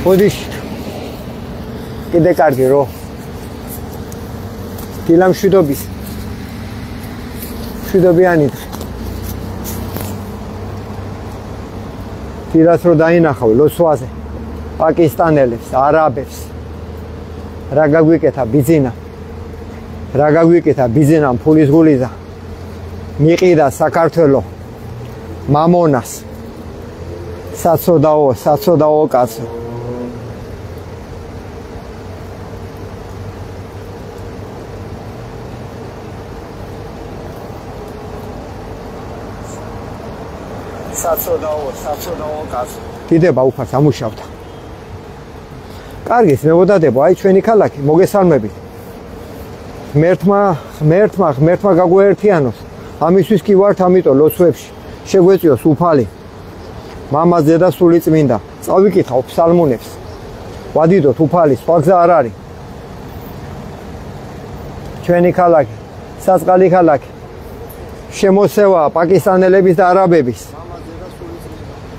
მოდი კიდე კარგი რო დილამ შვიდობიანი დილას რო დაინახავ ლოცვაზე პაკისტანელებს, არაბებს რა გაგვიკეთა ბიძინა ფულის გულიზა მიყიდა საქართველო მამონას საცოდაო კაცო საცოდაო კაცო დიდება უფარს ამუშავდა კარგი მებოდადებო აი ჩვენი ქალაქი მოგესალმებით ღმერთმა გაგვეერთიანოს ამისთვის კი ვართ ამიტომ ლოცვებში შეგვეწიოს უფალი მამაზე და სული წმინდა წავიკითხავ ფსალმუნებს ვადიდოთ უფალი სხვა გზა არ არის ჩვენი ქალაქი საწყალი ქალაქი შემოსევა პაკისტანელების და არაბების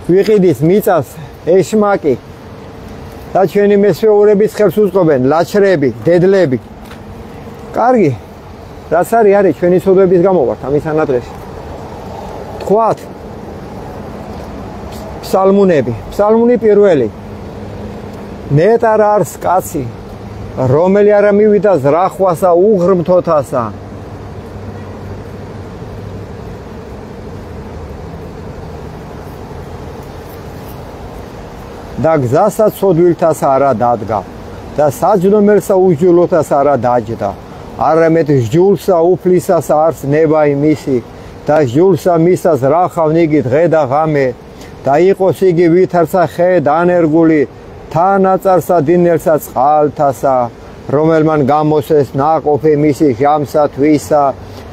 ვიყიდის მიწას ეშმაკი და ჩვენი მესვეურების ხელს უწყობენ ლაჩრები დედლები კარგი რაც არის ჩვენი სოდების გამო ვართ ამის ანადრესში თქვათ ფსალმუნი პირველი ნეტარ არს კაცი რომელი არ მივიდა ზრახვასა უღრმთოთასა და გზასაც სოდვილთას არა დადგა და საჯდომელსა უჯულოთას არა დაჯდა არამედ ჯულსა უფლისას არს ნება იმისი და ჯულსა მისას რახავ ნიგი დღე და ღამე და იყოს იგი ვითარცა ხე დანერგული თანაწარსა დინელსა წყალთასა რომელმან გამოსეს ნაყოფი მისი ჟამსა თვისა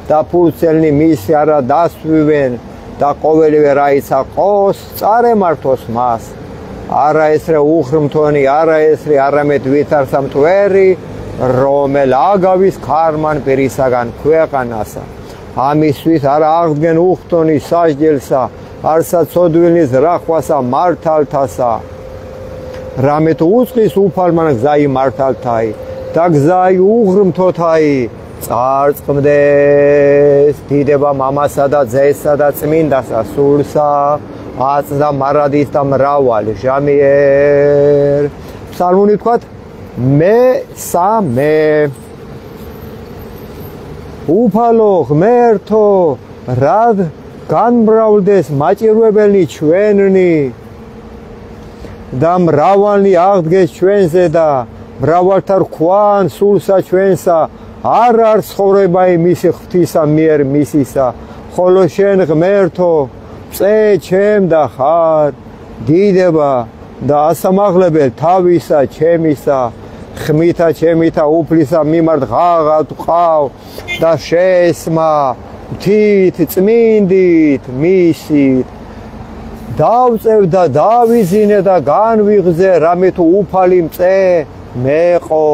და ფულცელნი მისი არა დასვივენ და ყოველივე რაიცა ყოს წარემართოს მას არა ესრე უხრმთონი არა ესრე არამედ ვითარცა მტვერი რომელ აგავის ქარმან პირისაგან ქვეყანასა ამისთვის არა აღდგენ უხტონი სასჯელსა არსა ცოდვილის რახვასა მართალთასა რამე თუ უწყის უფალმან გზაი მართალთაი და გზაი უღრმთოთაი წარწყმდეს დიდება მამასა და ძესა და წმინდასა სულსა აწდა მარადის და მრავალი ჟამიერ ფსალმუნი თქვათ მესამე უფალო ღმერთო რად განმრავლდეს მაჭირვებელნი ჩვენნი და მრავალი აღდგეს ჩვენზე და მრავალთა რქვან სულსა ჩვენსა არ არის ცხოვრება მისი ღვთისა მიერ მისისა ხოლო შენ ღმერთო წე ჩემ და ხარ დიდება და ასამაღლებელ თავისა ჩემისა ხმითა ჩემითა უფლისა მიმართ ღაღად ყავ და შეესმა თით წმინდით მისით დავწევ და დავიზინე და განვიღზე რამე თუ უფალი მწე მეყო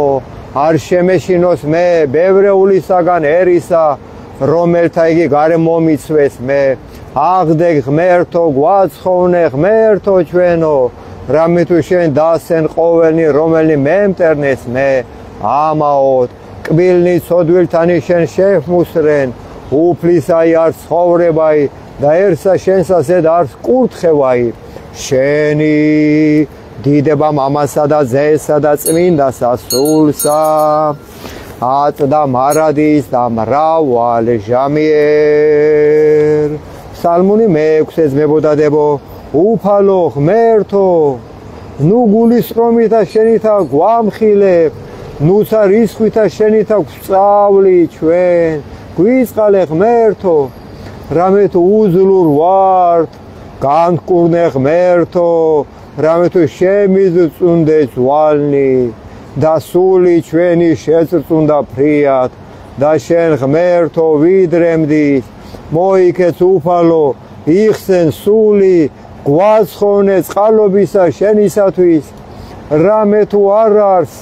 არ შემეშინოს მე ბევრეულისაგან ერისა რომელთა იგი გარე მომიცვეს მე აღდეგ ღმერთო გვაცხოვნე ღმერთო ჩვენო რამე თუ შენ დასენ ყოველნი რომელნი მემტერნეს მე ამაოდ კბილნი ცოდვილთანი შენ შეჰმუსრენ უფლისაი არ ცხოვრებაი დაერსა შენსა ზედ არ კურთხევაი შენი დიდება მამასა და ძესა და წმინდასა სულსა აწდა მარადის და მრავალ ჟამიერ ფსალმუნი მეექვსე ძმებოდადებო უფალო ღმერთო ნუ გულისყრომითა შენითა გვამხილებ ნუცა რისხვითა შენითა გვსწავლი ჩვენ გვიწყალე ღმერთო რამე თუ უძლურ ვართ განკურნე ღმერთო რამე თუ შემიზწუნდე ძვალნი და სული ჩვენი შეწწუნდა ფრიად და შენ ღმერთო ვიდრემდის მოიქეც უფალო იხსენ სული გვაცხოვნე წყალობისა შენისათვის რამე თუ არ არის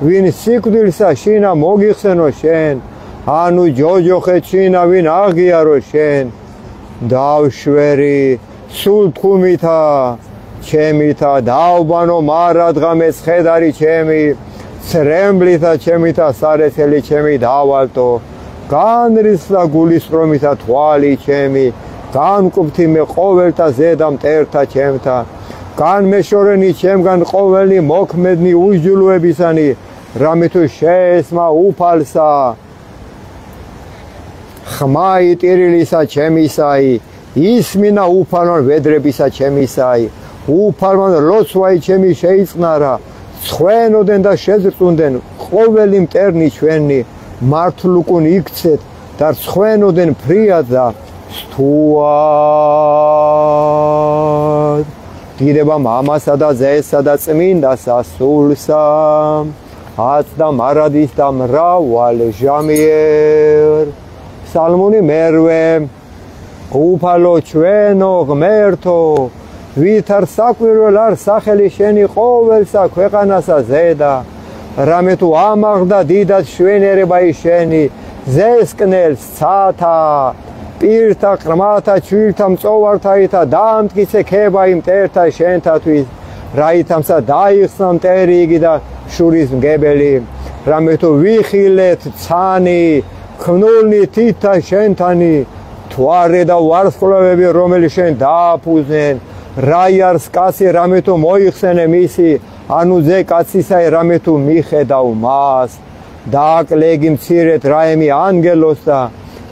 ვინ სიკვდილსა შინა მოგიხსენო შენ ანუ ჯოჯოხეთ შინა ვინ აღიარო შენ დავშვერი სულ თქუმითა ჩემითა დავბანო მარადღამეს ხედარი ჩემი ცრემბლითა ჩემითა სარეცელი ჩემი დავალტო განრისხდა გულისყრომითა თვალი ჩემი განკუფთი მე ყოველთა ზედა მტერთა ჩემთა განმეშორენი ჩემგან ყოველი მოქმედნი უსჯულოებისანი რამე თუ შეესმა უფალსა ხმაი ტირილისა ჩემისაი ისმინა უფალონ ვედრებისა ჩემისაი უფალონ ლოცვაი ჩემი შეიწყნარა ცხვენოდენ და შეზრწუნდენ ყოველი მტერნი ჩვენი მართლუკუნ იქცეთ და ცხვენოდენ ფრიად და სტუად დიდება მამასა და ძესა და წმინდასა სულსა აცდა მარადის და მრავალ ჟამიერ სალმუნი მერვე უფალო ჩვენო ღმერთო ვით არ საკვირველ არ სახელი შენი ყოველსა ქვეყანასა ზედა რამე თუ ამაღლდა დიდად შვენიერებაი შენი ზესკნელს ცათა პირთა ყრმათა ჩვირთა მწოვართაითა დაამტკიცე ქება იმ მტერთა შენთათვის რაითამსა დაიხსნა მტერი იგი და შურის მგებელი რამე თუ ვიხილეთ ცანი ქმნულნი თითა შენთანი თვარე და ვარსკვლავები რომელი შენ დააფუძნენ რაიარს კაცი რამე თუ მოიხსენე მისი ანუ ზე კაცისაი რამე თუ მიხედავ მას დააკლეგი მცირეთ რაემი ანგელოს და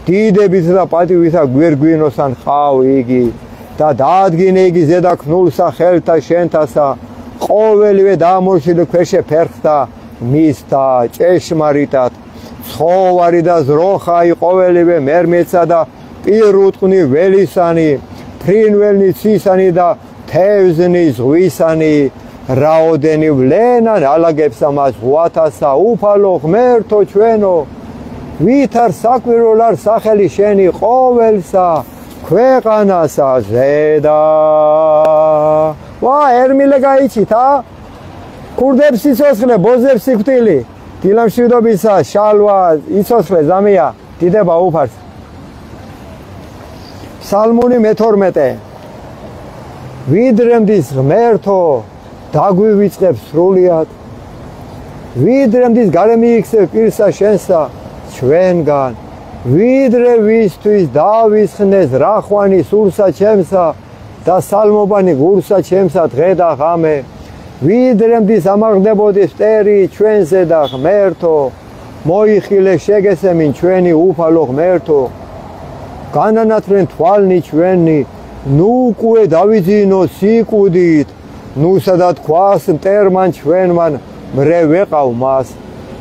დიდებით და პატივითა გვირგვინოსან ხავ იგი და დაადგინე იგი ზედა ქნულსა ხელთა შენთასა ყოველივე დამორჩილი ქვეშე ფერხთა მისთა ჭეშმარიტად ცხოვარი და ზროხაი ყოველივე მერმეცა და პირუტყნი ველისანი ფრინველნი ცისანი და თევზნი ზღვისანი რაოდენი ვლენან ალაგებსა მას ღვათასა უფალო ღმერთო ჩვენო ვით არ საკვირველ არ სახელი შენი ყოველსა ქვეყანასა ზედა ვა ერმილე გაიჩითა ქურდებს იცოცხლე ბოზებს სიკვდილი დილამშვიდობისა შალვა იცოცხლე ზამია დიდება უფარს სალმუნი მე-12 ვიდრემდის ღმერთო დაგვივიწყებ სრულიად ვიდრემდის გარე მიიქცევ პირსა შენსა ჩვენგან ვიდრე ვისთვის დავისხნეს რახვანი სულსა ჩემსა და სალმობანი გულსა ჩემსა დღე და ღამე ვიდრემდის ამაღლდებოდეს მტერი ჩვენზე და ღმერთო მოიხილე შეგესემინ ჩვენი უფალო ღმერთო განანათლენ თვალნი ჩვენი ნუ უკვე დავიძინო სიკვდით ნუ სადაც ქვას მტერმან ჩვენმან მრე ვეყავ მას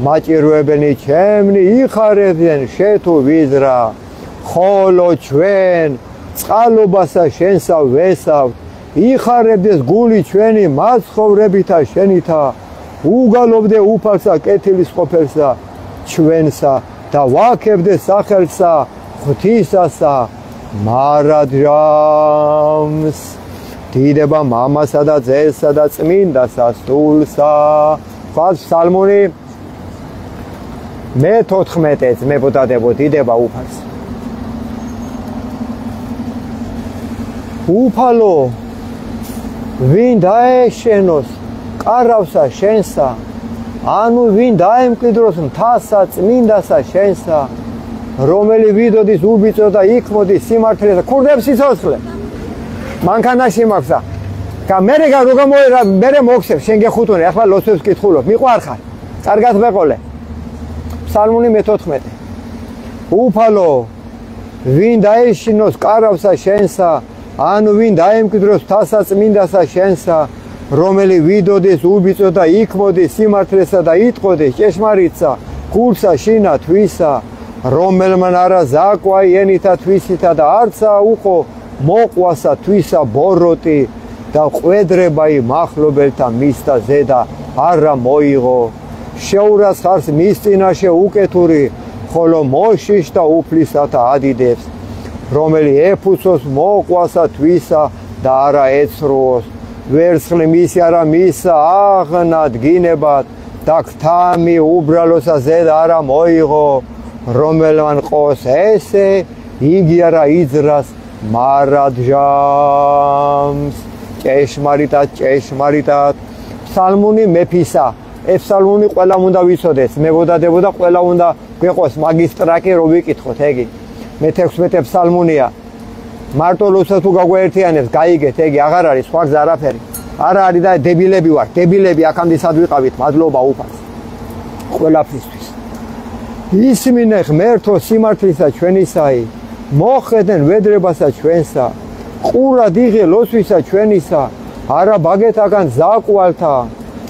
მაჭირვებენი ჩემნი იხარებდნენ შეთუ ვიზრა ხოლო ჩვენ წყალობასა შენსა ვესავთ იხარებდეს გული ჩვენი მაცხოვრებითა შენითა უგალობდე უფალსა კეთილის ყოფილსა ჩვენსა და ვაქებდე სახელსა ღვთისასა მარადჟამს დიდება მამასა და ძესა და წმინდასა სულსა ფსალმუნი მე-14 ძმებოდადებო დიდება უფალს უფალო ვინ დაეშენოს კარავსა შენსა ანუ ვინ დაემკვიდროს მთასა წმინდასა შენსა რომელი ვიდოდის უბიწო და იქ მოდის სიმართლესა ქურდებს იცოცხლე მანქანაში მაქვსა და მერე მერე მოხსევ შენ გეხუთუნე ახლა ლოცვებს კითხულობ მიყვარხარ კარგად ვეყოლე ფსალმუნი მე-14 უფალო ვინ დაეშინოს კარავსა შენსა ანუ ვინ დაემკვიდროს მთასა წმინდასა შენსა რომელი ვიდოდეს უბიწო და იქ მოდის სიმართლესა და იტყოდეს ჭეშმარიტსა გულსა შინა თვისა რომელმან არა ზაკვა ენითა თვისითა და არცა უყო მოყვასა თვისა ბოროტი და ყვედრებაი მახლობელთა მისთა ზედა არა მოიღო შეურას ხარს მის წინაშე უკეთური ხოლო მოშიშ და უფლისათა ადიდებს რომელი ეფუცოს მოყვასა თვისა და არა ეცრუოს ვერცხლი მისი არა მისა აღნად გინებად და ქთამი უბრალოსა ზედა არა მოიღო რომელმან ყოს ესე იგი არა იძრას მარადჟამს ჭეშმარიტად ფსალმუნი მეფისა ფსალმუნი ყველა უნდა ვიცოდეს მებოდადებოდა ყველა უნდა გვეყოს მაგისტრაკი რო ვიკითხოთ ეგი მე-16 ფსალმუნია მარტო ლოცვა თუ გაგვაერთიანებს გაიგეთ ეგი აღარ არის სხვა გზა არაფერი არა არის და დებილები ვარ დებილები აქამდე სად ვიყავით მადლობა უფალს ყველაფრისთვის ისმინე ღმერთო სიმართლისა ჩვენისაი მოხედენ ვედრებასა ჩვენსა ყურად იღე ლოცვისა ჩვენისა არა ბაგეთაგან ზაკვალთა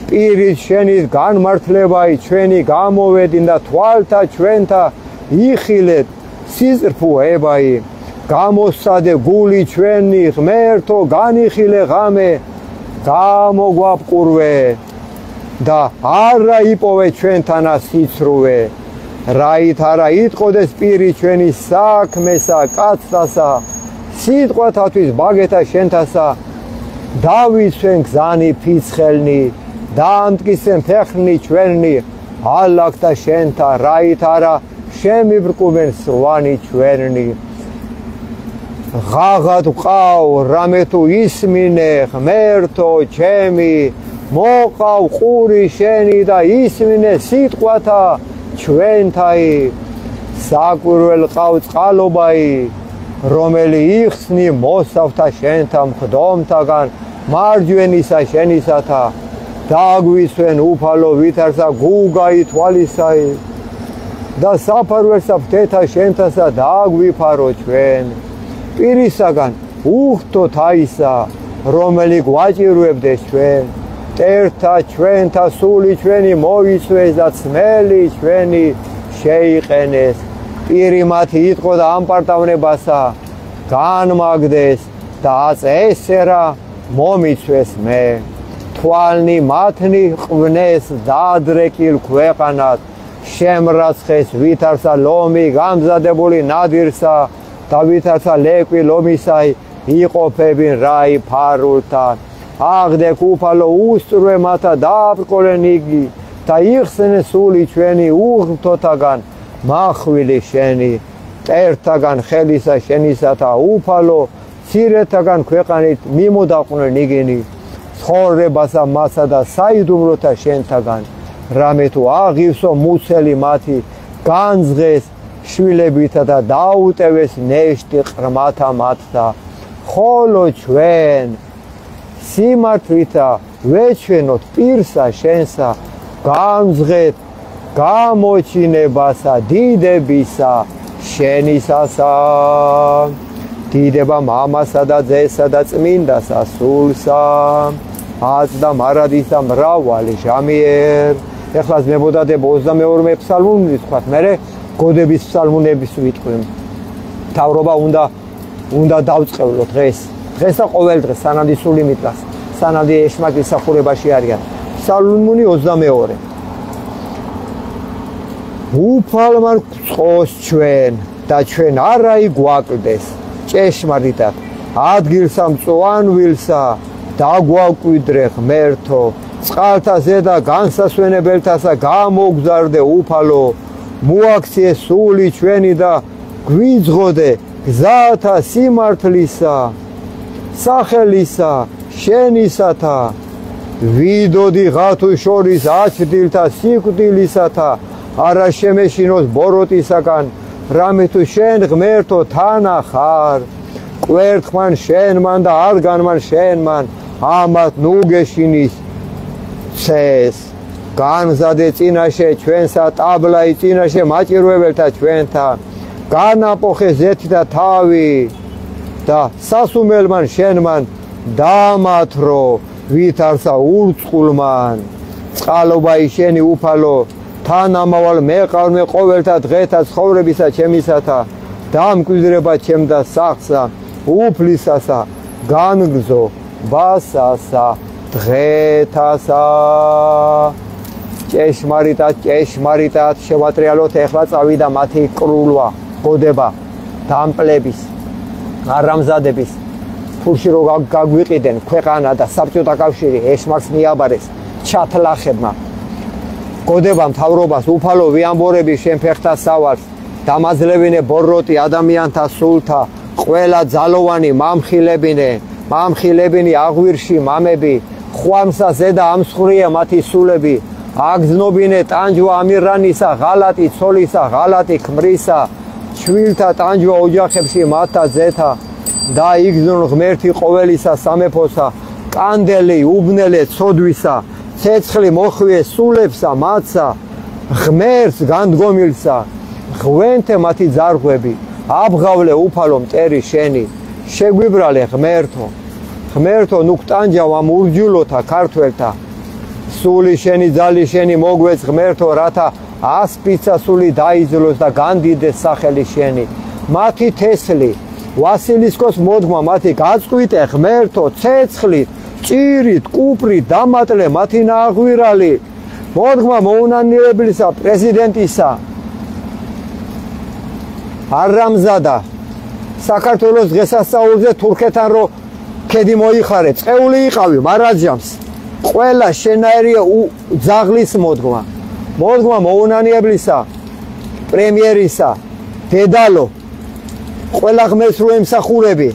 პირის შენით განმართლებაი ჩვენი გამოვედინ და თვალთა ჩვენთა იხილეთ სიზრფუებაი გამოსადე გული ჩვენი ღმერთო განიხილე ღამე გამოგვაბყურვე და არა იპოვე ჩვენთანა სიცრუვე რაით არა იტყოდეს პირი ჩვენი საქმესა კაცთასა სიტყვათათვის ბაგეთა შენთასა დავიცვენ გზანი ფიცხელნი დაამტკიცენ ფეხნი ჩვენი ალაგთა შენთა რაით არა შემიბრკუბენ სვანი ჩვენი ღაღად ვყავ რამე თუ ისმინე ღმერთო ჩემი მოყავ ყური შენი და ისმინე სიტყვათა ჩვენთაი საკვირველ ყავ წყალობაი რომელი იხსნი მოსავთა შენთა მხდომთაგან მარჯვენისა შენისათა დაგვისვენ უფალო ვითარსა გუგაი თვალისაი და საფარველსა ფთეთა შენთასა დაგვიფარო ჩვენ პირისაგან უხდოთ აისა რომელი გვაჭირვებდეს ჩვენ მტერთა ჩვენთა სული ჩვენი მოიცვეს და ძმელი ჩვენი შეიყენეს პირი მათი იტყო და ამპარტავნებასა განმაგდეს და აწესერა მომიცვეს მე თვალნი მათნი ყვნეს დაადრეკილ ქვეყანად შემრაცხეს ვითარსა ლომი გამზადებული ნადირსა და ვითარსა ლეკვი ლომისაი იყოფებინ რაი ფარულთან აღდეკ უფალო უსწრვე მათა დააბრკოლენ იგი და იხსნე სული ჩვენი უღმრთოთაგან მახვილი შენი მტერთაგან ხელისა შენისათა უფალო ცირეთაგან ქვეყანით მიმოდაყვნენ იგინი ცხოვრებასა მასა და საიდუმლოთა შენთაგან რამე თუ აღივსო მუცელი მათი განძღეს შვილებითა და დაუტევეს ნეშტი ყრმათა მათთა ხოლო ჩვენ სიმართლითა ვეჩვენოთ პირსა შენსა გამძღეთ გამოჩინებასა დიდებისა შენისასა დიდება მამასა და ძესა და წმინდასა სულსა აც და მარადისა მრავალი ჟამიერ ეხლა მებოდადებო 22 ფსალმუნი თქვათ მე გოდების ფსალმუნების ვიტყვი თავრობა უნდა დავწყევლოთ დღეს და ყოველ დღეს სანადი სული მიტყას სანადი ეშმაკის სახურებაში არიან ფსალმუნი 22 უფალმა გწყოს ჩვენ და ჩვენ არაი გვაკლდეს ჭეშმარიტად ადგილსა მწვანვილსა დაგვაკვიდრე ღმერთო წყალთა ზედა განსასვენებელთასა გამოგზარდე უფალო მოაქციე სული ჩვენი და გვიძღოდე გზათა სიმართლისა სახელისა შენისათა ვიდოდი ღათუ შორის აჩდილთა სიკვდილისათა არა შემეშინოს ბოროტისაგან რამე თუ შენ ღმერთო თანა ხარ კვერთხმან შენმან და არგანმან შენმან ამათ ნუგეშინის ცეს განზადე წინაშე ჩვენსა ტაბლაი წინაშე მაჭირვებელთა ჩვენთა განაპოხე ზეთთა თავი და სასუმელმან შენმან დამათრო ვითარსა ურწყულმან წყალობაი შენი უფალო თანამავალ მეყავმე ყოველთა დღეთა ცხოვრებისა ჩემისათა დამკვიდრება ჩემდა სახსა უფლისასა განგზო ბასასა დღეთასა ჭეშმარიტად შევატრიალოთ ეხლა წავიდა მათი კრულვა გოდება დამპლების არამზადების ფულში რო გაგვიყიდენ ქვეყანა და საბჭოთა კავშირი ეშმაკს მიაბარეს ჩათლახებმა გოდება მთავრობას უფალო ვიამბორები შენ ფეხთა სავალს დამაძლებინე ბოროტი ადამიანთა სულთა ყველა ძალოვანი მამხილებინე მამხილებინი აღვირში მამები ხვამსა ზედა ამსხვრია მათი სულები აგზნობინე ტანჯვა ამირანისა ღალატი ცოლისა ღალატი ქმრისა შვილთა ტანჯვა ოჯახებში მათთა ზეთა და იგზნონ ღმერთი ყოველისა სამეფოსა კანდელი უბნელე ცოდვისა ცეცხლი მოხვიე სულებსა მათსა ღმერთს განდგომილსა ღვენთე მათი ძარღვები აბღავლე უფალო მტერი შენი შეგვიბრალე ღმერთო ნუქტანჯავ ამ ურჯულოთა ქართველთა სული შენი ძალი შენი მოგვეც ღმერთო რათა ასპიცა სული დაიძლოს და განდიდეს სახელი შენი მათი თესლი ვასილისკოს მოდგმა მათი გაწყვიტე ღმერთო ცეცხლით ჭირით კუპრით დამატლე მათი ნაღვირალი მოდგმა მოუნანიებლისა პრეზიდენტისა არამზადა საქართველოს დღესასწაულზე თურქეთთან რო ქედი მოიხარე წეული იყავი მარაჯამს ყველა შენაერია ძაღლის მოდგმა მოუნანიებლისა პრემიერისა დედალო ყველა ღმერთს რო ემსახურები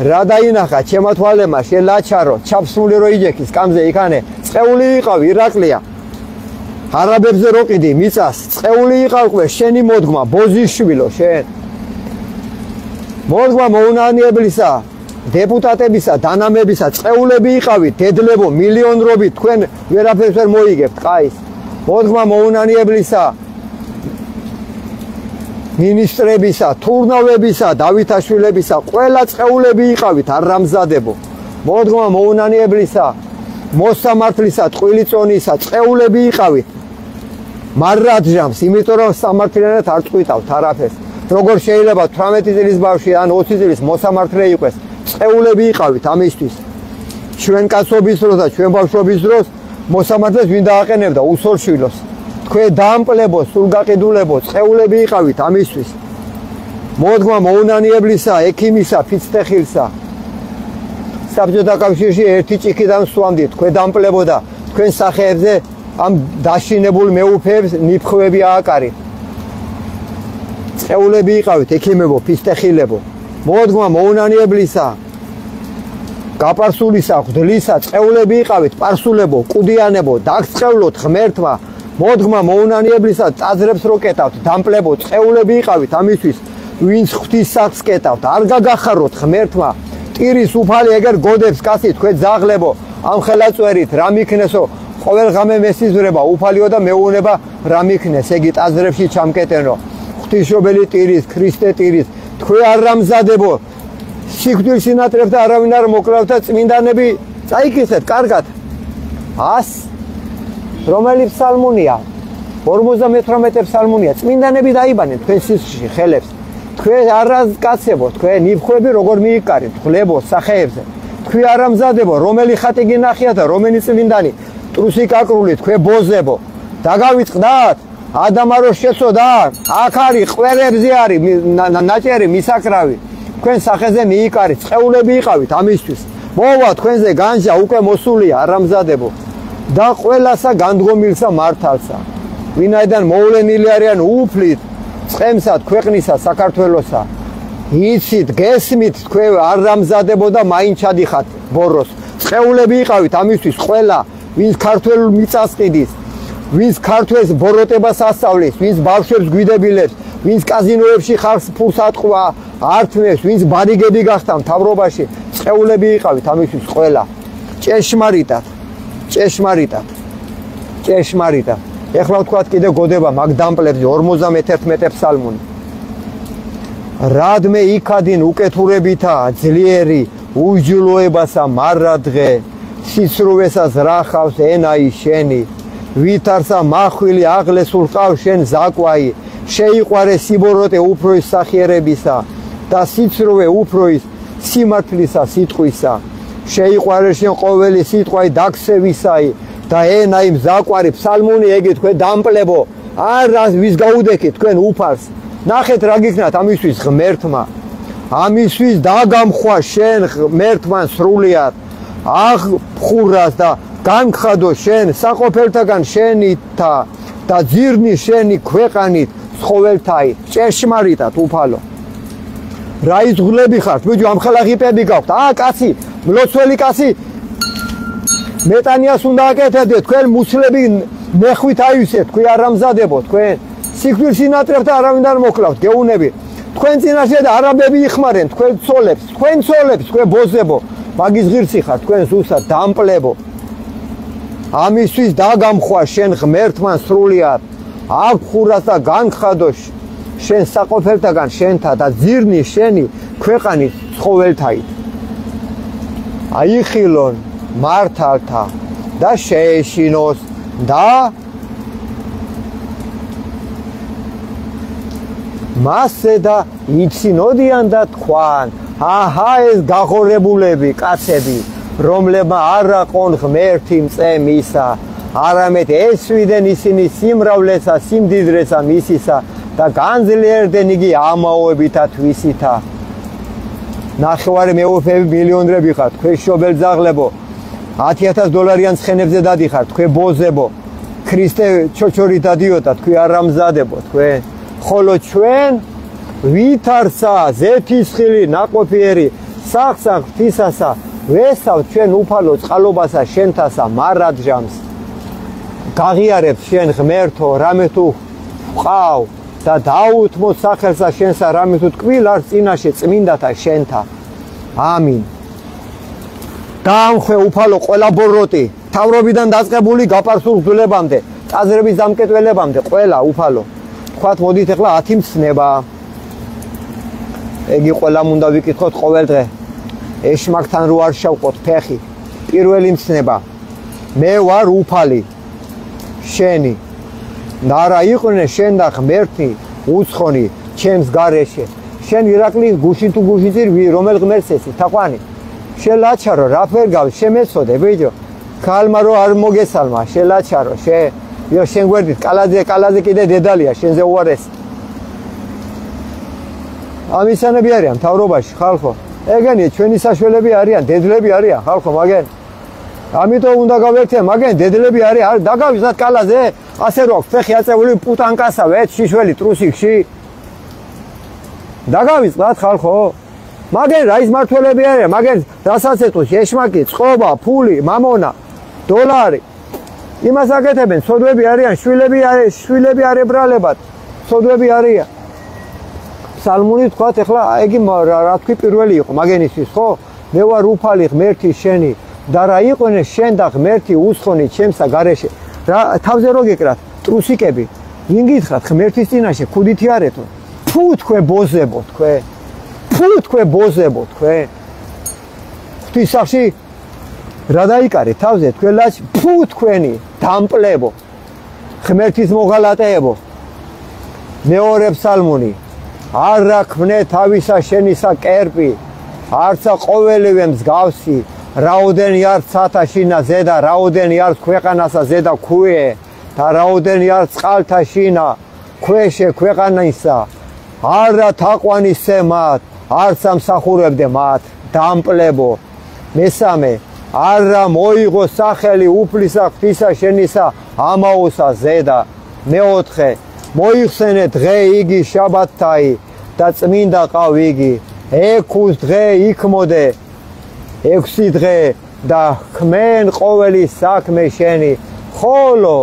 რა დაინახა ჩემო თვალემა შელაჩარო ჩაფსული რო იჯექის კამზე იქანე წეული იყავი ირაკლია არაბებზე რო ყიდი მიწას წეული იყავ შენი მოდგმა ბოზიშვილო შენ მოდგმა მოუნანიებლისა დეპუტატებისა დანამებისა წეულები იყავით დედლებო მილიონობით თქვენ ვერაფერს ვერ მოიგებთ ყაის მოდგმა მოუნანიებლისა მინისტრებისა თურნავებისა დავითაშვილებისა ყველა წეულები იყავით არამზადებო მოდგმა მოუნანიებლისა მოსამართლისა ტყუილიწონისა წეულები იყავით მარადჟამს იმიტომ რომ სამართლიანად არ წყვიტავთ არაფერს როგორ შეიძლება 18 წლის ბავშვი ან 20 წლის მოსამართლე იყოს წეულები იყავით ამისთვის ჩვენ კაცობის დროს და ჩვენ ბავშვობის დროს მოსამართლეს ვინ დააყენებდა უსოლშვილოს თქვენ დაამპლებო სულგაყიდულებო წეულები იყავით ამისთვის მოდგმა მოუნანიებლისა ექიმისა ფიცტეხილსა საბჭოთა კავშირში ერთი ჭიქიდან სვამდით თქვენ დაამპლებოდა თქვენ სახეებზე ამ დაშინებულ მეუფეებს ნიფხვები ააკარით წეულები იყავით ექიმებო ფიცტეხილებო მოდგმა მოუნანიებლისა გაპარსულისა ღვდლისა წეულები იყავით პარსულებო კუდიანებო დაგწყევლოთ ღმერთმა მოდგმა მოუნანიებლისა ტაძრებს რო კეტავთ დამპლებო წეულები იყავით ამისთვის ვინც ღვთის სახს კეტავთ არ გაგახაროთ ღმერთმა ტირის უფალი ეგერ გოდებს კაცი თქვენ ძაღლებო ამ ხელაწვერით რა მიქნესო ყოველ ღამე მესიზვრება უფალიო და მეუნება რა მიქნეს ეგი ტაძრებში ჩამკეტენო ღვთისმშობელი ტირის ქრისტე ტირის თქვენ არ რამზადებო სიკვდილს ინატრებთ და არავინ არ მოკლავთ და წმინდანები წაიკითხეთ კარგად 100 რომელი ფსალმუნია 58 ფსალმუნია წმინდანები დაიბანენ თქვენ სისხლში ხელებს თქვენ არაკაცებო თქვენ ნიფხვები როგორ მიიკარით ხლებო სახეებზე თქვენ არ რამზადებო რომელი ხატი გინახიათ და რომელი წმინდანი ტრუსი კაკრული თქვენ ბოზებო დაგავიწყდათ ადამარო შეცოდა აქ არის ყველებზე არის ნაჭერი მისაკრავი თქვენ სახეზე მიიკარით წეულები იყავით ამისთვის მოვა თქვენზე განჯა უკვე მოსულია არამზადებო და ყველასა განდგომილსა მართალსა ვინაიდან მოვლენილი არიან უფლით წყემსა ქვეყნისა საქართველოსა იცით გესმით თქვენ არამზადებო და მაინც ჩადიხათ ბოროს წეულები იყავით ამისთვის ყველა ვინც ქართველ მიწას ყიდის ვინც ქართველს ბოროტებას ასწავლის ვინც ბავშვებს გვიდებილებს ვინც კაზინოებში ხალხს ფულს ატყვა ართმევს ვინც ბარიგები გახდა მთავრობაში წეულები იყავით ამისთვის ყველა ჭეშმარიტად ეხლა ვთქვათ კიდე გოდება მაგ დამპლებზე 51 ფსალმუნი რადმე იქადინ უკეთურებითა ძლიერი უჯულოებასა მარადღე სიცრუვესა ზრახავს ენაი შენი ვითარსა მახვილი აღლესულ ყავს შენ ზაკვაი შეიყვარე სიბოროტე უფროის სახიერებისა და სიცრუვე უფროის სიმართლისა სიტყვისა შეიყვარე შენ ყოველი სიტყვაი დაგსევისაი და ენაი მზაკვარი ფსალმუნი ეგი თქვენ დამპლებო არა ვის გაუდექით თქვენ უფალს ნახეთ რა გიქნათ ამისთვის ღმერთმა ამისთვის დაგამხვა შენ ღმერთმა სრულიად აღხურას და განხადო შენ საყოფელთაგან შენითა და ძირნი შენი ქვეყანით ცხოველთაი ჭეშმარიტად უფალო რა იზღლები ხართ ბიჭო ამ ხელაღიპები გაქვთ კაცი მლოცველი კაცი მეტანიას უნდა აკეთებდეთ თქვენ მუსლები მეხვით აივსეთ თქვენ არ ამზადებოთ თქვენ სიკვდილს ინატრებთ და არავინ არ მოკლავთ გეუნები თქვენ წინაშე და არაბები იხმარენ თქვენ ცოლებს თქვენ ბოზებო მაგის ღირსი ხარ თქვენ ზუსტად დამპლებო ამისთვის დაგამხვა შენ ღმერთმა სრულიად აქ ხურას და განხადო შენ საყოფელთაგან შენთა და ძირნი შენი ქვეყანის ცხოველთაით აიხილონ მართალთა და შეეშინოს და მასზე და იცინოდიან და თქვან აჰა ეს გაღორებულები კაცები რომლებმა არ აყონ ღმერთი მწემისა არამედ ესვიდენ ისინი სიმრავლესა სიმდიდრესა მისისა და განძლიერდნენ იგი ამაოებითა თვისითა ნახევარი მეუფეები მილიონრები ხართ თქვენ შობელძაღლებო $10,000 ცხენებზე დადიხართ თქვენ ბოზებო ქრისტე ჩოჩორით დადიოდა თქვენ არ ამზადებო თქვენ ხოლო ჩვენ ვითარცა ზეთისხილი ნაყოფიერი სახსა ღვთისასა ვესავთ ჩვენ უფალო წყალობასა შენთასა მარადჟამს გაღიარებთ შენ ღმერთო რამე თუ ვყავ და დაუთმო სახელსა შენსა რამე თუ ტკბილ არ წინაშე წმინდათა შენთა ამინ დაამხვე უფალო ყველა ბოროტი თავრობიდან დაწყებული გაპარსულ გრძელებამდე წაზრების დამკეტველებამდე ყველა უფალო თქვათ მოდით ახლა 10 მცნება ეგი ყველამ უნდა ვიკითხოთ ყოველ დღე ეშმაკთან რო არ შევყოთ ფეხი პირველი მცნება მე ვარ უფალი შენი და არა იყვნენ შენ და ღმერთი უცხონი ჩემს გარეშე შენ ირაკლის გუშინ თუ გუშინძირ რომელ ღმერთს ესი თაყვანი შელაჩარო რა ფერ გავ შემეცოდე ბიჭო ქალმა რო არ მოგესალმა შელაჩარო შენ გვერდით კალაზე კიდე დედალია შენზე უარეს ამისანები არიან მთავრობაში ხალხო ეგენია ჩვენი საშველები არიან დედლები არიან ხალხო მაგენ ამიტომ უნდა გავერთია მაგენ დედლები არიან დაგავიზნათ კალაზე ასე რო ფეხი აწეული პუტანკასავე შიშველი ტრუსიკში დაგავიზნათ ხალხო მაგენ რა ის მართველები არიან მაგენ რასაც ეთქოს ეშმაკი წყობა ფული მამონა დოლარი იმას აკეთებენ სოდვები არიან შვილები არ ებრალებად სოდვები არიან სალმუნი თქვათ ახლა ეგი რა თქვი პირველი იყო მაგენისთვის ხო მე ვარ უფალი ღმერთი შენი და რა იყვნენ შენ და ღმერთი უცხონი ჩემსა გარეშე რა თავზე რო გეკრათ ტრუსიკები ინგითხათ ღმერთის წინაშე ქუდითი არეთო ფუ თქვენ ბოზებო თქვენ ღვთისახში რა დაიკარეთ თავზე თქვენ ლაჩ ფუ თქვენი დამპლებო ღმერთის მოღალატეებო მეორე ფსალმუნი არ რაქმნე თავისა შენისა კერპი არცა ყოველივე მსგავსი რაოდენი არ ცათა შინა ზედა რაოდენი არ ქვეყანასა ზედა ქუე და რაოდენი არ წყალთა შინა ქვეშე ქვეყანისა არა თაყვანისე მათ არც ამსახურებდე მათ დამპლებო მესამე არა მოიღო სახელი უფლისა ღვთისა შენისა ამაოსა ზედა მეოთხე მოიხსენე დღე იგი შაბათთაი და წმინდა ყავ იგი ექვსი დღე იქმოდე 6 დღე და ხმენ ყოველი საქმე შენი ხოლო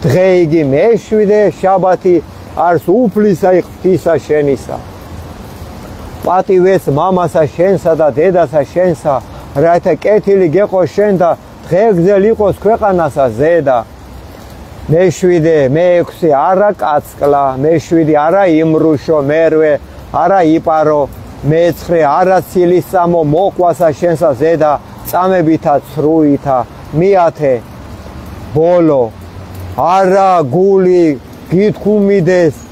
დღე იგი მეშვიდე შაბათი არს უფლისა ღვთისა შენისა პატივეს მამასა შენსა და დედასა შენსა რათა კეთილი გეყოს შენ და დღეგრძელ იყოს ქვეყანასა ზედა მეშვიდე მეექვსი არა კაცკლა მეშვიდი არა იმრუშო მერვე არა იპარო მეცხრე არა ცილისწამო მოყვასა შენსა ზედა წამებითა ცრუითა მიათე ბოლო არა გული გითქმიდეს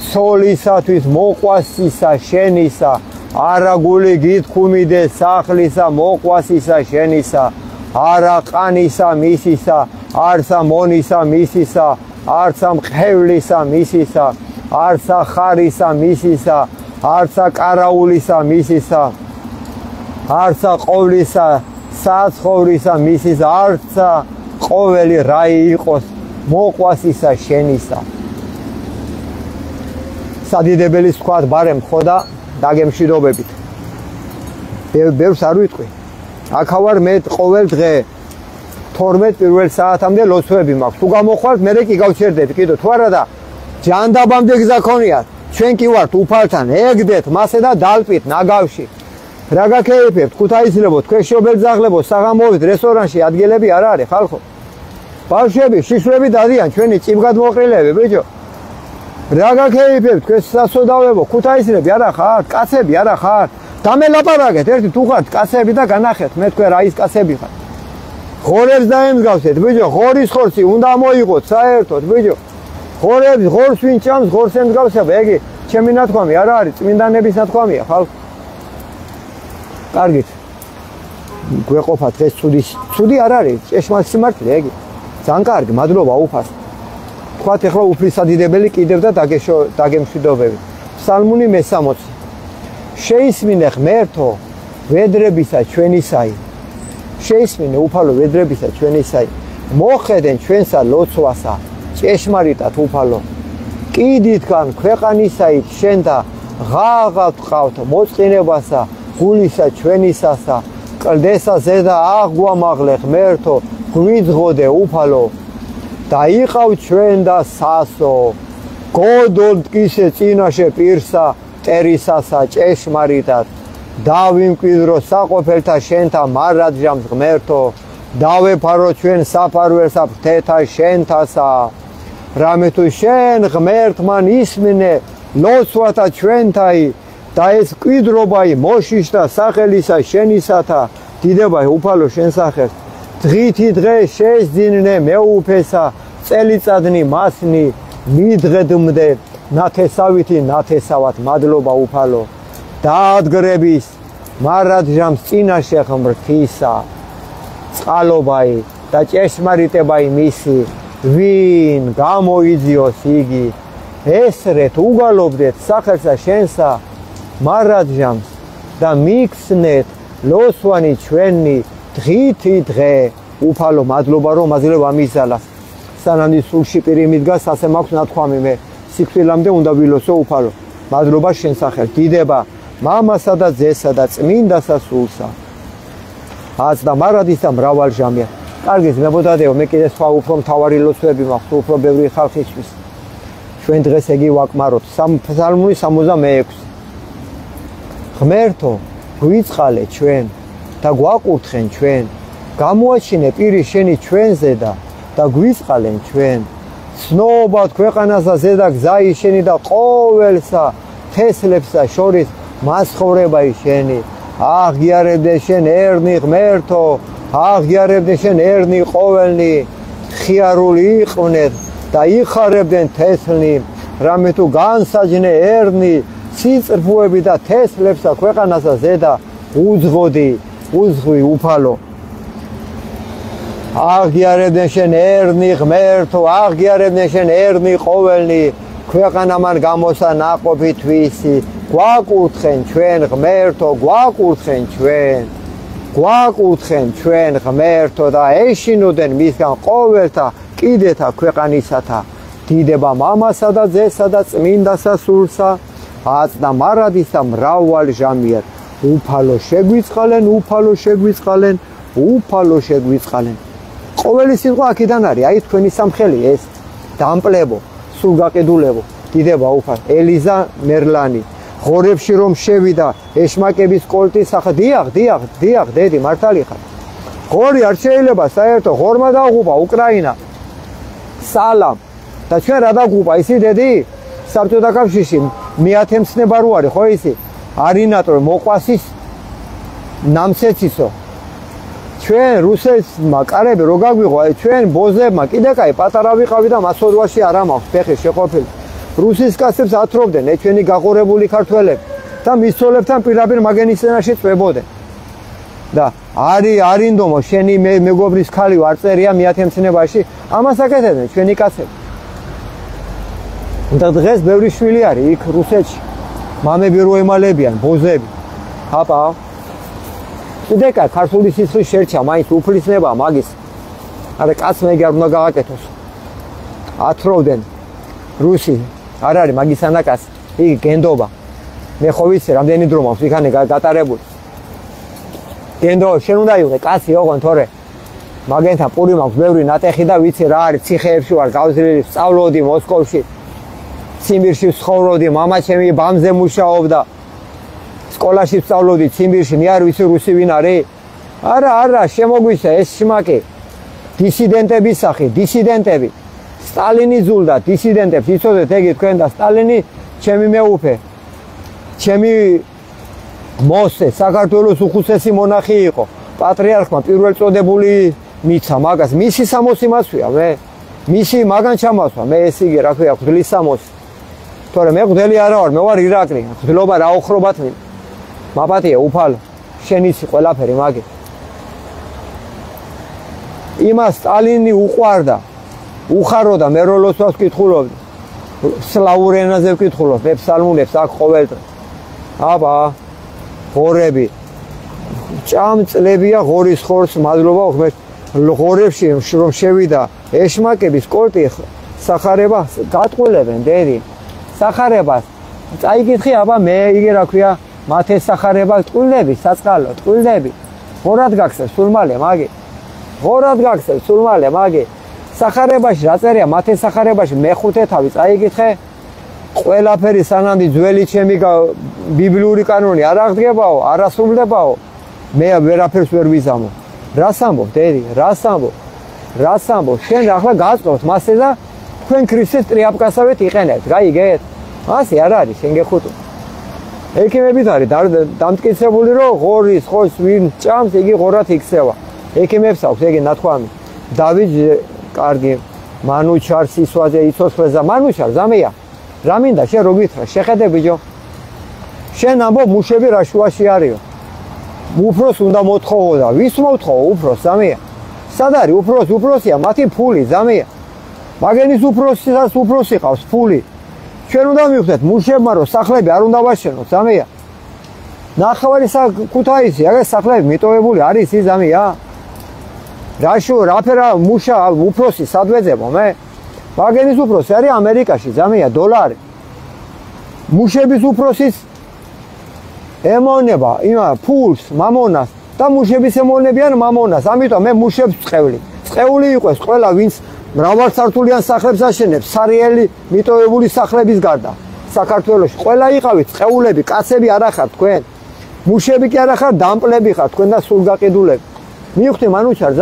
ცოლისათვის მოყვასისა შენისა არა გული გითქმიდეს სახლისა მოყვასისა შენისა არა ყანისა მისისა არცა მონისა მისისა არცა მყევლისა მისისა არცა ხარისა მისისა არცა კარაულისა მისისა არცა ყოვლისა საცხოვრისა მისისა არცა ყოველი რაი იყოს მოყვასისა შენისა სადიდებელის თქვათ ბარემ ხო და დაგემშვიდობებით. ბევრს არ ვიტყვი. აქავარ მე ყოველ დღე 12 პირველ საათამდე ლოცვები მაქვს. თუ გამოხვალთ, მე კი გავჩერდეთ კიდო. თუ არა და ჯანდაბამდე გზა ქონიათ. ჩვენ კი ვართ უფალთან, ეგდეთ მასე და დალპით ნაგავში. რა გაქეიფებთ? ქუთაისლებო, თქვენ შობელძაღლებო, საღამოვით რესტორანში ადგილები არ არის ხალხო. ბავშვები, შიშვები დადიან, ჩვენი წიბგადმოყრილები, ბიჭო. რა გაქეიფებთ? თქვენ სასოდავლებო, ქუთაისლები არა ხართ, კაცები არა ხართ. დამელაპარაკეთ, ერთი თუ ხართ კაცები და განახეთ, მე თქვენ რა ის კაცები ხართ. ღორებს დაემსგავსეთ, ბიჭო, ღორის ხორცი უნდა მოიღოთ საერთოდ, ბიჭო. ღორს ვინ ჭამს, ღორს ემსგავსება, ეგი ჩემი ნათქვამი არა არის, წმინდანების ნათქვამია, ხალხო. კარგით. გვეყოფა დღეს ცუდი არ არის, ჭეშმარიტი სიმართლე, ეგი. ძალიან კარგი, მადლობა უფას. თქვათ ახლა უფლისადიდებელი კიდევ და დაგემშვიდობებით. ფსალმუნი მე-60. შეისმინე ღმერთო, ვედრებისა ჩვენისაი. შეისმინე უფალო ვედრებისა ჩვენისაი. მოხედენ ჩვენსა ლოცვასა, ჭეშმარიტად უფალო. კიდითგან ქვეყანისაით შენ და ღაღავთ ყავთ მოწყინებასა, გულისა ჩვენისასა. კლდესა ზედა აღგვამაღლე ღმერთო, გვიძღოდე უფალო. და იყავ ჩვენ და სასო. გოდოლ მტკიცე წინაშე პირსა, ტერისასა ჭეშმარიტად. დავიმკვიდრო საყოფელთა შენთა მარადჟამს ღმერთო. დავეფარო ჩვენ საფარველსა ფრთეთა შენთასა. რამე თუ შენ ღმერთმან ისმინე ლოცვათა ჩვენთაი და ეს კვიდრობაი მოშიშთა სახელისა შენისათა დიდებაი უფალო შენ სახელს. დღითი დღე შეძინე მეუფესა წელიწადნი მასნი მიდღედმდე ნათესავითი ნათესავად მადლობა უფალო. დაადგრების მარადჟამს წინაშე ღმრთისა. წყალობაი და ჭეშმარიტებაი მისი, ვინ გამოიძიოს იგი. ესრეთ უგალობდეთ სახელსა შენსა მარადჟამს და მიგხსნეთ ლოცვანი ჩვენი დღითი დღე. უფალო მადლობა რომ აძლევ ამისალას. სანამი სულში პირი მიდგას, ასე მაქვს ნათქვამი მე. სიკვდილამდე უნდა ვილოცო უფალო. მადლობა შენ სახელს. დიდება მამასა და ძესა და წმინდასა სულსა. აც და მარადის და მრავალ ჟამია. კარგით, მებოდადეო, მე კიდე სხვა უფრო მთავარი ლოცვები მაქვს, უფრო ბევრი ხალხისთვის. ჩვენ დღეს ეგი ვაკმაროთ. ფსალმუნი 66. ღმერთო, გვიწყალე ჩვენ და გვაყურთხენ ჩვენ. გამოაჩინე პირი შენი ჩვენზე და გვიწყალენ ჩვენ. ცნობად ქვეყანასა ზედა გზაი შენი და ყოველსა თესლებსა შორის მასხოვრებაი შენი. აღიარებდე შენ ერნი ღმერთო, აღიარებდე შენ ერნი ყოველნი. ხიარული იყვნენ და იხარებდნენ თესლნი. რამე თუ განსაჯნე ერნი სიწრფუები და თესლებსა ქვეყანასა ზედა უძღვი უფალო. აღიარებდნენ შენ ერნი ღმერთო, აღიარებდნენ შენ ერნი ყოველნი. ქვეყანა მან გამოსა ნაყოფი თვისი. გვაკურთხენ ჩვენ ღმერთო, გვაკურთხენ ჩვენ. გვაკურთხენ ჩვენ ღმერთო და ეშინოდენ მისგან ყოველთა კიდეთა ქვეყანისათა. დიდება მამასა და ძესა და წმინდასა სულსა. აც და მარადის და მრავალ ჟამიერ. უფალო შეგვიწყალენ, უფალო შეგვიწყალენ, უფალო შეგვიწყალენ. ყოველი სიტყვა აქედან არის, აი თქვენი სამხელი ეს დამპლებო, სულ გაყიდულებო. დიდება უფალო. ელიზა მერლანი. ღორებში რომ შევიდა ეშმაკების კოლტის სახე. დიახ, დედი, მართალი ხარ. ღორი არ შეიძლება საერთო, ღორმა დაღუპა უკრაინა. სალამ. და ჩვენ რა დაგუპა ისი დედი? საბჭოთა კავშირში მეათემცნება რო არის, ხო ისი? არინატო მოყვასის ნამცეცისო. ჩვენ რუსეთმა კარები რო გაგვიღო, ჩვენ ბოზებმა კიდე კაი პატარა ვიყავი და მასორვაში არ ამაქვს ფეხი შეყოფილი. რუსის კაცებს ათრობდნენ ჩვენი გაღორებული ქართველები და მისცოლებთან პირდაპირ მაგენისენაში წვებოდნენ. და არინდომო შენი მეგობრის ქალი არ წერია მეათემცნებაში, ამას აკეთებდნენ ჩვენი კაცები. და დღეს ბევრი შვილი არის იქ რუსეთში. მამები რო ემალებიან, ბოზები. აპა. კიდე კა ქართული სისხლის შერჩა, მაინც უფლისნება მაგის. არა კაცმა იგი არ უნდა გააკეთოს. ათროვდნენ რუსი არ არის მაგისანა კაცი. იგი გენდობა. მე ხო ვიცი რამდენი დრო მაქვს იქანე გატარებული გენდო შენ უნდა იყე კაცი ოღონდ თორე მაგენთან პური მაქვს ბევრი ნატეხი და ვიცი რა არის ციხეებში ვარ გავზრდილი სწავლობდი მოსკოვში ციმბირში ვცხოვრობდი მამა ჩემი ბამზე მუშაობდა სკოლაში ვსწავლობდი ციმბირში მე არ ვიცი რუსი ვინ არის არა შემოგვისა ეს შმაკი დისიდენტების სახე დისიდენტები სტალინი ზულდა დისიდენტებს იცოდეთ ეგ თქვენ და სტალინი ჩემი მეუფე ჩემი მოსე საქართველოს უხუცესი მონახი იყო პატრიარქმა პირველ წოდებული მიცა მაგას მისი 60 მასვია მე მისი მაგან ჩამასვა მე ეს იგი რა ქვია ღვთლის 60 თორე მე ღვთელი არა ვარ მე ვარ ირაკლი ღვთლობა რა ოხრობათ მე მაპატია უფალო შენ ისი ყველაფერი მაგი იმას სტალინი უყვარდა უხაროდა მე როლოსვას ვკითხულობდი სლავურ ენაზე ვკითხულობ მე ფსალმუნებს აქ ყოველდღე აბა ღორები ჭამწლებია ღორის ხორს მადლობა ღმერთ ღორებში რომ შევიდა ეშმაკების კორტი სახარება გატყულებენ დედი სახარებას წაიკითხი აბა მე იგი რა ქვია მათ ეს სახარება ტყულები საწყალო ტყულები ღორად გახსენს სულ მალე მაგი ღორად გახსენს სულ მალე მაგი სახარებაში რა წერია მათ ეს სახარებაში მეხუთე თავი წაიკითხე ყველაფერი სანამდი ძველი ჩემი ბიბლიური კანონი არ აღდგებაო არ ასრულდებაო მე ვერაფერს ვერ ვიზამო რას ამბობ დედი რას ამბობ შენ ახლა გაწყობთ მასე და თქვენ ქრისტეს ტრიაპკასავეთ იყენებთ გაიგეთ ასე არ არის შენ გეხუტო ექიმებით არის დამტკიცებული რომ ღორის ხოს ვინ ჭამს იგი ღორად იქცევა ექიმებს აქვს ეგ ნათქვამი დავით კარგი მანუჩარ სისვაზე იცოცხლესა მანუჩარ ზამეა რა მინდა შენ რო გითხრა შეხედე ბიჭო შენ ამბობ მუშები რა შუაში არისო უფროს უნდა მოთხოვო და ვის მოთხოვო უფროს ზამეა სად არის უფროსია მათი ფული ზამეა მაგენის უფროსი ყავს ფული ჩვენ უნდა მივხვდეთ მუშებმა რომ სახლები არ უნდა ვაშენოთ ზამეა ნახევარი ქუთაისი აგერ სახლები მიტოვებული არის ის ზამეა რაფერა მუშა უფროსი სად ვეძებო მე მაგენის უფროსი არის ამერიკაში ზამეა დოლარი მუშების უფროსის ემონება იმა ფულს მამონას და მუშების ემონებიან მამონას ამიტომ მე მუშებს წეული იყოს ყველა ვინც მრავალსართულიან სახლებს აშენებს სარიელი მიტოვებული სახლების გარდა საქართველოში ყველა იყავით წეულები კაცები არ ახარ თქვენ მუშები კი არ ახარ დამპლები ხარ თქვენ და სულგაყიდულები მივხვდი მანუჩარ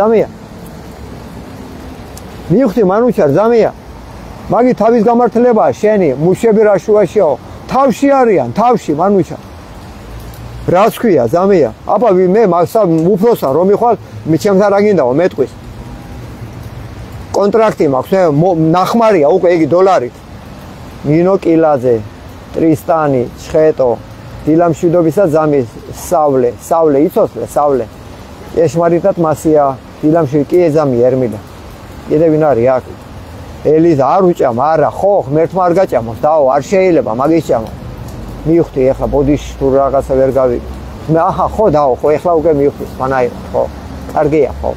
ზამეა მაგი თავის გამართლებაა შენი მუშები რა შუაშიაო თავში არიან თავში მანუჩარ რას ქვია ზამეა აბა მე მაგსა უფროსა რომ მიხვალ მე ჩემთან რა გინდაო მეტყვის კონტრაქტი მაქვს ნახმარია უკვე იგი დოლარით ნინო კილაძე ტრისტანი ჩხეტო დილამშვიდობისა ზამის სავლე იცოცხლე სავლე ეშმარიტად მასია დილამშვიდ კი ეზამი ερμილა კიდე ვინ არის აქ ელიზა არ უჭამ არა ხო ღმერთმა არ გაჭამოს დაო არ შეიძლება მაგის ჭამა მივხვდი ეხლა ბოდიში თუ რაღაცა ვერ გავიგე მე აჰა ხო დაო ხო ეხლა უკვე მივხვდი მანაირად ხო კარგია ხო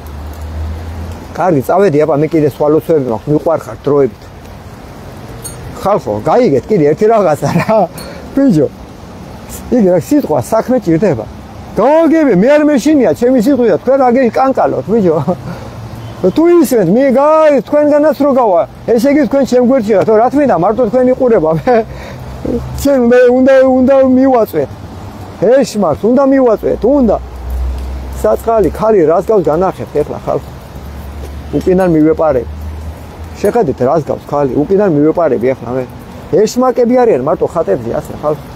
კარგი წავედი აბა მე კიდე სვალოცვები მაქვს მიყვარხარ დროებით ხალხო გაიგეთ კიდე ერთი რაღაცა რა ბიჭო იგი რა სიტყვა საქმე ჭირდება გავაგები მე არ მეშინია ჩემი სიტყვია თქვენ რა გეკანკალოთ ბიჭო თუ ისმენთ მე გაი თქვენგანაც რო გავა ესე იგი თქვენ ჩემ გვერდში რა თო რა თქმა უნდა მარტო თქვენ იყურება ჩემ მე უნდა მივაწვეთ ეშმაკს უნდა მივაწვეთ უნდა საწყალი ხალი რას გავს განახებთ ეხლა ხალხო უკიდან მივეპარებ შეხედეთ რას გავს ხალი უკიდან მივეპარები ეხლა მე ეშმაკები არიან მარტო ხატებზე ასე ხალხო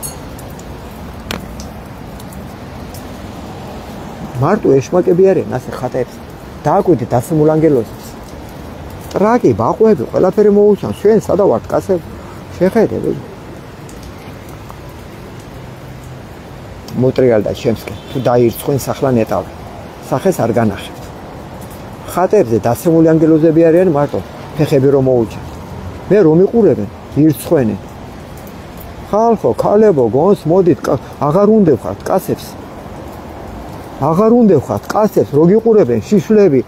მარტო ეშმაკები არიან ასე ხატებზე დააკვირდით დასმულ ანგელოზებს ტრაკი ბაყვები ყველაფერი მოუჩანს ჩვენ სადა ვართ კაცები შეხედე მოტრიალდა ჩემსკენ თუ დაირცხვენ სახლა ნეტავი სახეს არ განახებთ ხატებზე დასმული ანგელოზები არიან მარტო ფეხები რომ მოუჩანთ მე რომ იყურებენ ირცხვენენ ხალხო ქალებო გონს მოდით აღარ უნდევხართ კაცებს რო გიყურებენ შიშვლები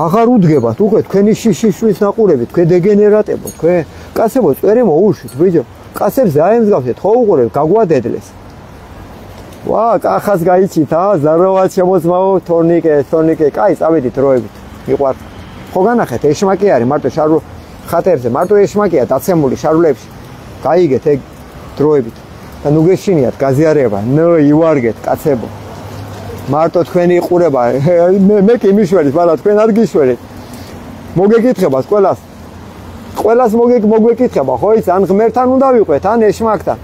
აღარ უდგებათ უკვე თქვენი შიშვის ნაყურები თქვენ დეგენერატებო თქვენ კაცებო წვერი მოუშვით ბიჭო კაცებს დაემსგავსეთ, ხო უყურებ, გაგვადედლეს. ვა, კახას გაიჩით, ზაროვა შემოძმაო, თორნიკე, კაი, წავედით დროებით. მიყვართ. ხო განახეთ, ეშმაკი არის, მარტო შარულ ხატერზე, მარტო ეშმაკია დაცემული შარულებში. გაიგეთ ეგ დროებით. და ნუ გეშინიათ გაზიარება, ივარგეთ კაცებო. მარტო თქვენი ყურება, მე კი მიშვერით, მაგრამ თქვენ არ გიშვერით. მოგეკითხებათ ყველას მოგვეკითხება, ხო იცი, ან ღმერთთან უნდა ვიყვეთ, ან ეშმაკთან.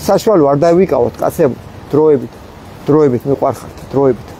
საშუალო არ დავიკავოთ კაცებო, დროებით მიყვარხართ, დროებით.